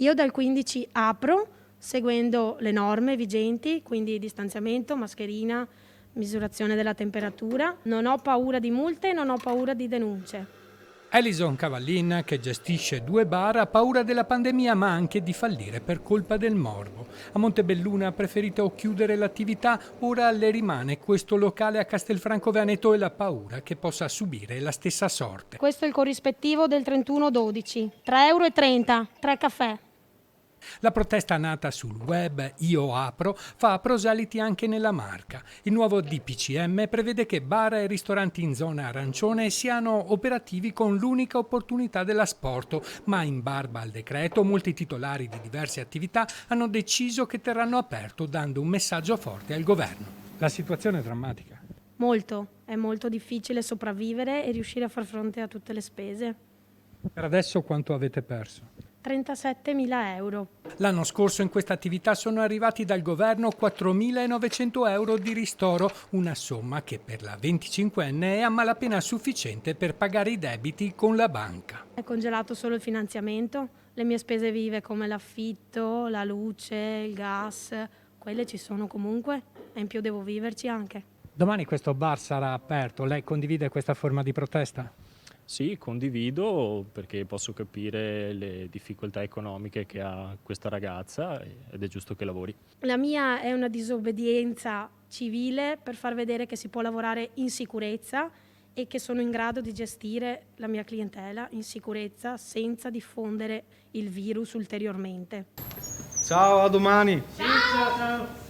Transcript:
Io dal 15 apro seguendo le norme vigenti, quindi distanziamento, mascherina, misurazione della temperatura. Non ho paura di multe, non ho paura di denunce. Alison Cavallin, che gestisce 2 bar, ha paura della pandemia ma anche di fallire per colpa del morbo. A Montebelluna ha preferito chiudere l'attività, ora le rimane questo locale a Castelfranco Veneto e la paura che possa subire la stessa sorte. Questo è il corrispettivo del 31/12, 3,30 €, 3 caffè. La protesta nata sul web Io Apro fa proseliti anche nella Marca. Il nuovo DPCM prevede che bar e ristoranti in zona arancione siano operativi con l'unica opportunità dell'asporto, ma in barba al decreto molti titolari di diverse attività hanno deciso che terranno aperto dando un messaggio forte al governo. La situazione è drammatica. È molto difficile sopravvivere e riuscire a far fronte a tutte le spese. Per adesso quanto avete perso? 37.000 euro. L'anno scorso in questa attività sono arrivati dal governo 4.900 euro di ristoro, una somma che per la 25enne è a malapena sufficiente per pagare i debiti con la banca. È congelato solo il finanziamento, le mie spese vive come l'affitto, la luce, il gas, quelle ci sono comunque e in più devo viverci anche. Domani questo bar sarà aperto, lei condivide questa forma di protesta? Sì, condivido perché posso capire le difficoltà economiche che ha questa ragazza ed è giusto che lavori. La mia è una disobbedienza civile per far vedere che si può lavorare in sicurezza e che sono in grado di gestire la mia clientela in sicurezza senza diffondere il virus ulteriormente. Ciao, a domani! Ciao!